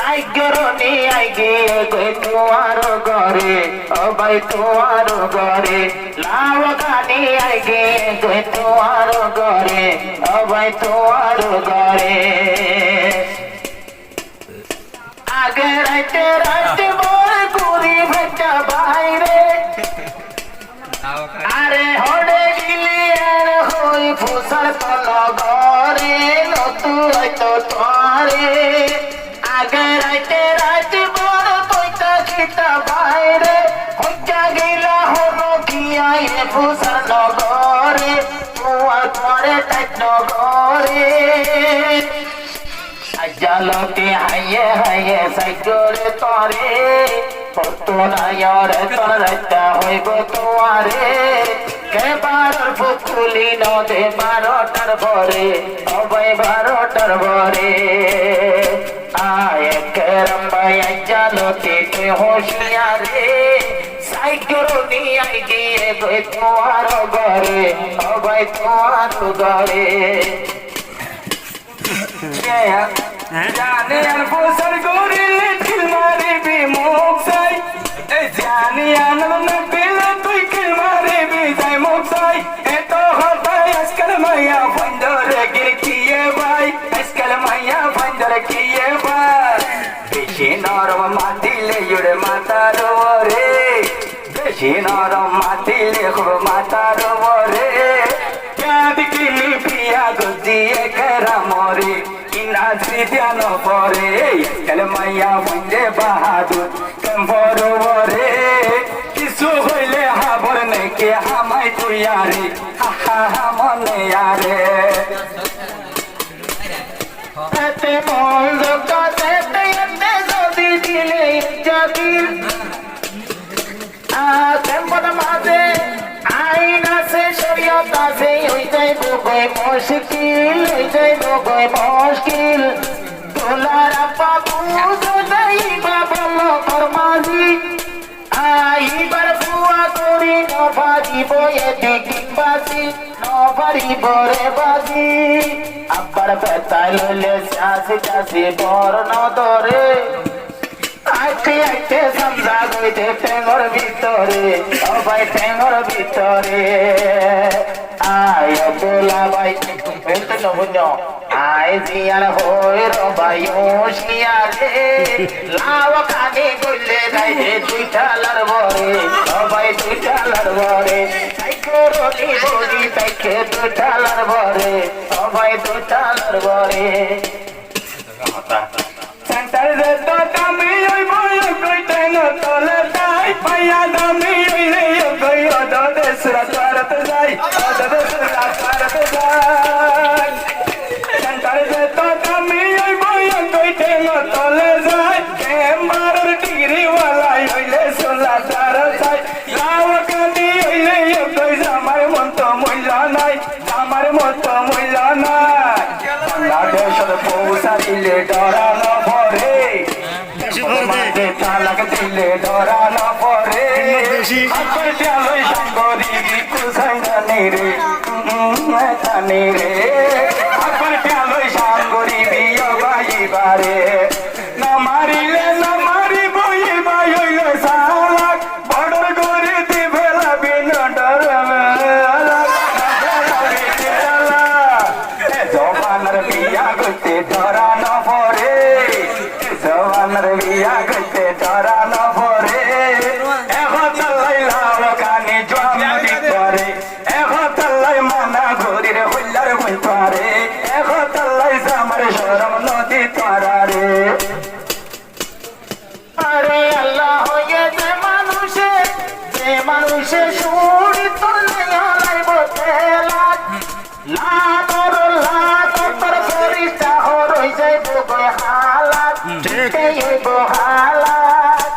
সাইগরনি আইগে গই তোমার ঘরে ও ভাই তোমার ঘরে লাভ খানি আইগে গই তোমার ঘরে ও ভাই তোমার ঘরে আগে রাইতে রাইতে বল করি ভেটা বাইরে আরে হড়ে গিলি আর হই ফুসার তল ঘরে নতু হয়তো তোরে আগে রাইতে রাইতে বল কইতা খিতা বাইরে হইতা গিলা হলো কিয়া এ ফুসার নগরে তোমার ঘরে তাইত নগরে সাজালতে হাইয়ে হাইয়ে সাইজরে তরে তোরায়রে তরতা হইব তোমারে কেবার ফুকুলি নদে 12টার পরে অবৈ 12টার পরে আয় কেরম্বাই জালতে কে হোশিয়ারে সাইগরনি আই গিয়ে গই তোমার ঘরে অবৈ তোমার ঘরে জানে আর বসর গরিলে দিল মারে বিমুখ সাই জানি আনন্দ না পেলে তুই কিল মারে বিদায় মুখ সাই এত হতাই আজকাল মাইয়া বন্দরে গিয়ে ভাই আজকাল মাইয়া বন্দরে গিয়ে ভাই বেশি নরম মাতিলে ইউরে মাতার ওরে বেশি নরম মাতিলে খুব মাতার ওরে কিলি প্রিয়া গজিয়ে কেরা মরে নাচি ধ্যান পরে কাল মাইয়া বন্দে বাহাদুর কেম্পর ওরে কিছু হইলে হাবর নেকে হামাই তুইয়ারে হা হা মনে আরে এতে মন জগতে এতে যদি দিলে জাতির কেম্পর মাঝে আইন আছে শরীয়ত আছে ওই যাইব গই মুশকিল ওই যাইব গই মুশকিল তোলার বাবু যাইবা বলো ফরমাজি আইবার বুয়া করি নভারিব এদিকে বাজি নভারিব রে বাজি আব্বার বেতাই লইলে চাষি চাষি বর্ণ ধরে আইতে আইতে সমঝা গইতে ঠেঙ্গর ভিতরে ও ভাই ঠেঙ্গর ভিতরে আয় বলা ভাই বলতে নবুন্য আয় জিয়ার হই র ভাই ওশিয়ারে লাভ খানি গইলে যাই রে দুইটা লড়বরে ও ভাই দুইটা লড়বরে সাইকরনি বলি তাইকে দুইটা লড়বরে ও ভাই দুইটা লড়বরে সেন্টার রে তো দামি ওই বই কই তেন তলে তাই পায়া দামি ওই রে কই ওদা দেশরা তারতে যাই ওদা দেশরা তারতে যাই সেন্টার রে তো দামি ওই বই কই তেন তলে যাই কেম্বার ডিগ্রি ওয়ালা হইলে সোলা তার যাই লাভ কানি হইলে কই আমার মন তো মইলা নাই আমার মন তো মইলা নাই বাংলাদেশের পৌঁছা দিলে ডরানো ভরে মাঝে তালাক দিলে ডরানো ভরে আলই সাগরি কুসাই জানি রে জানি রে আলই সাগরি বিয় বাইবারে না মারিলে না মারি বই বাই হইলে সালাক বড়র করে দিবে লাবিন ডর জবানের বিয়া করতে ডরানো পরে জবানের বিয়া করতে ডরানো পরে এখন তাল্লাই লাভ কানি জমি করে এখন তাল্লাই মানা ঘুরির হইলার বই পারে এখন তাল্লাই আমার সরম নদী তারারে আরে আল্লাহ হয়ে যে মানুষে শুনি তোলে লাইব তেলা লাতর লাতর ফরিস্তা হরই যাইব গই হালাত এই হইব হালাত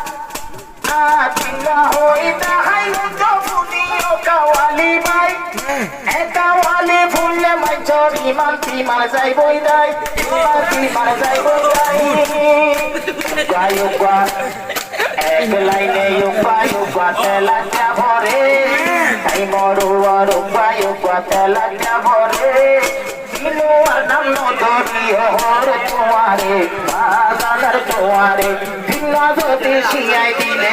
আতিলা হই তাহাইল জবুনিও কাওয়ালি বাই এ কাওয়ালি ফুললে মাই চরি মালতি মার যাইবই দাই মালতি মার যাইবই দাই গায়ুকা এক লাইনে উপায় তেলা ভরে তাই মরুয়ার উপায় তেলা ভরে দিনুয়ার নাম ধরিয়ে হর তোমারে বাজার তোমারে দিলা যদি শিয়াই দিলে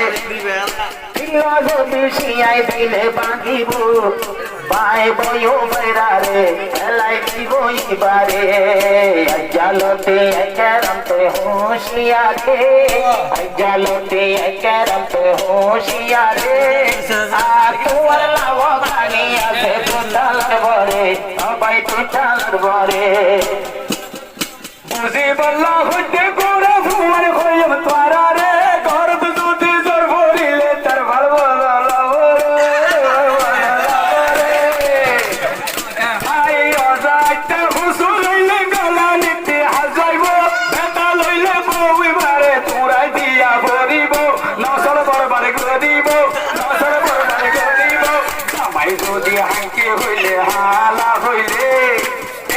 দিলা যদি শিয়াই দিলে বাঁধিব বাই বইও বেড়ারে এলাই দিব ইবারে জালতে একরামতে হোশিয়ারে জালতে একরামতে হোশিয়ারে আর তোমার লাভ ভাঙি আছে তোটালার বরে সবাই তোটালার বরে বুঝি বল্লা হইতে গোরা ভুয়ার হইম তোরা রে ঘর দুধি জোর ভরিলে তার ভাল আই অজাইতে হুসুর লইলে গলা নিতে হাজাইব বেটা লইলে বউই মারে তোরাই দিয়া ভরিব নসল বরবার করিব নসল বরবার করিব সবাই যদি হাঁকি হইলে হালা হইলে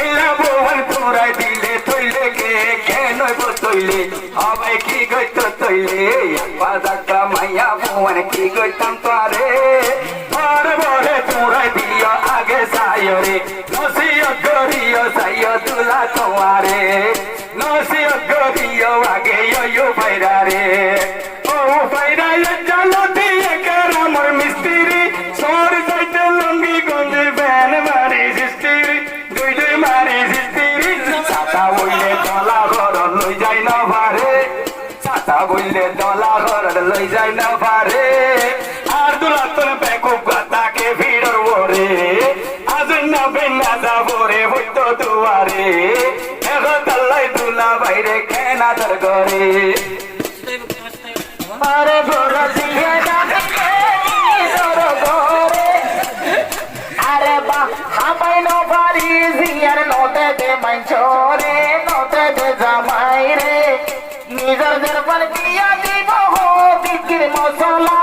এলা বউর তোরাই দিলে তৈলে কে কেন তৈলে সবাই কি গইত তৈলে বাজাকা মাইয়া বউন কি গইতাম তোরে বরে বরে তোরাই দিও আগে সাইও রে নসিও গরিও সাইও তুলা তোমারে নসিও গরিও আগে ইয়ো বাইরা রে ও বাইরা জানো দিয়ে কেরামর মিস্ত্রি সর যাইতে লঙ্গি গঞ্জি ব্যান মারি সিস্ত্রি দুই দুই মারি সিস্ত্রি সাতা বইলে দলা ঘর লই যাই না পারে সাতা বইলে দলা ঘর লই যাই না পারে আর দুলাতন বেকুব গাতাকে ভিড়র ওরে আজ না বেনা যাবরে হইতো দুয়ারে এখন তাল্লাই দুলা বাইরে কেনা দর করে আরে গোরা দিয়ে ডাকে তোর ঘরে আরে বা হামাই ন পারি জিয়ার নতে দে মাইছরে নতে দে জামাই রে নিজের দরবার দিয়া দিব হো বিক্রির মশলা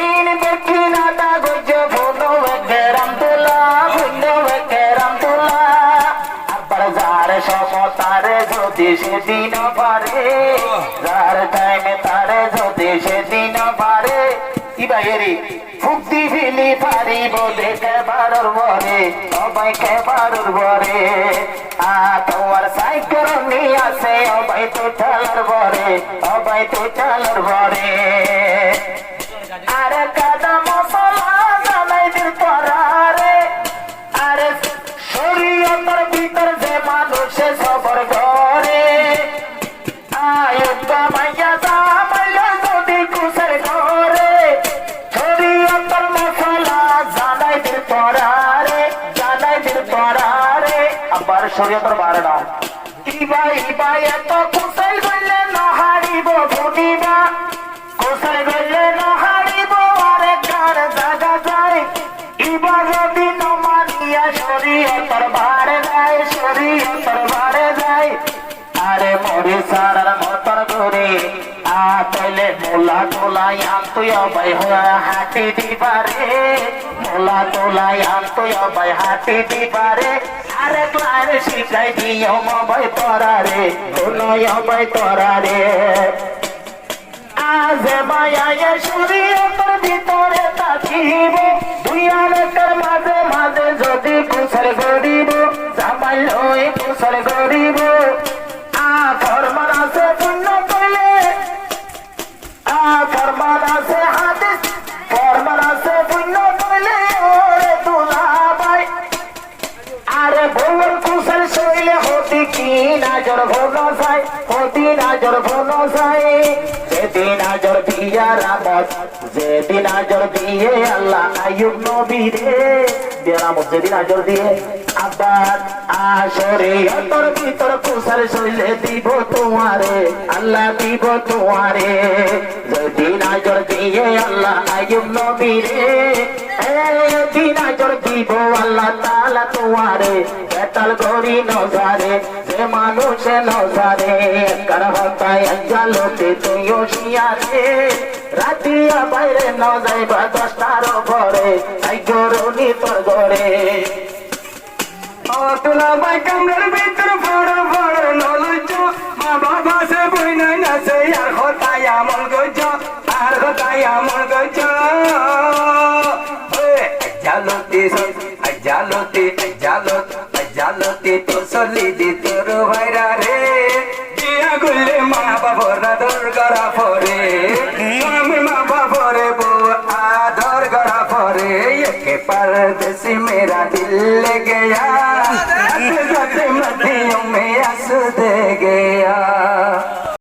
ইন দেখি না তা গজ ফোনো বেকেরাম তুলা ফোনো বেকেরাম তুলা আবার যার সমতারে যদি সেদিন পারে যার টাইমে তারে যদি সেদিন পারে কি বাইরে ফুক্তি ফিলি পারিব দেখে বারর বরে সবাই খেবারর বরে তোমার সাইকেল নিয়ে আসে সবাই তো ঠালার বরে সবাই তো ঠালার বরে আরে কাদা মশলা জানাই দিল তোরারে আরে শরীয়তের ভিতর যে মানুষে সবর ঘরে আয়ুক্তা মাইয়া জামাইয়া যদি কুসের ঘরে শরীয়তের মশলা জানাই দিল তোরারে জানাই দিল তোরারে আবার শরীয়তের বারে না ইবা এত কুসাই গইলে না হারিব ভুনিবা কুসাই গইলে না হারিব আরে কার জাগা যায় ইবা যদি ন মানিয়া শরীয়তের বারে যায় শরীয়তের বারে যায় আরে মরি সারার মতন করে আতলে মোলা তোলাই আনতুই অবাই হাঁটি দিবারে মোলা তোলাই আনতুই অবাই হাঁটি দিবারে আরে ক্লাইন শিখাই দিও মবাই তরারে নয় অবাই তরারে আজ মায়া শরীয়তের ভিতরে থাকিব দুই আরেকটার মাঝে মাঝে যদি কুসর গড়িব জামাই লই কুসর গড়িব ফরমান আছে পুণ্য করলে ফরমান আছে হাদিস ফরমান আছে পুণ্য করলে ওরে দুলা ভাই আরে ভোর কুশল শৈলে হতি কি নাজর ভোগ যায় হতি নাজর ভোগ যায় যেদিন আজর দিয়া রামত যেদিন আজর দিয়ে আল্লাহ আইয়ুব নবী রে রামত যেদিন আজর দিয়ে আবার আসরে অন্তর ভিতর কুশল শৈলে দিব তোমারে আল্লাহ দিব তোমারে যেদিন আজর দিয়ে আল্লাহ আইয়ুব নবী রে দিন আজর দিব আল্লাহ তাআলা তোমারে বেতাল গরি নজারে যে মানুষে নজারে কার হতায় জালতে তুইও শিয়ারে রাতিয়া বাইরে ন যাইবা 10টার পরে আই গরুনি তোর ঘরে তুলা বাই কামড়ের ভিতর বড় বড় নলুচ মা বাবা সে বই নাই নাচে আর হতায় আমল গজ আর হতায় আমল গজ জালতে তো চলি দি তোর ভাইরা রে দিয়া গুলে মা মা বাবার আদর করা পরে স্বামী মা বাবারে বউ আদর করা পরে একে পরদেশি মেরা দিল ले गया जाते जाते मध्य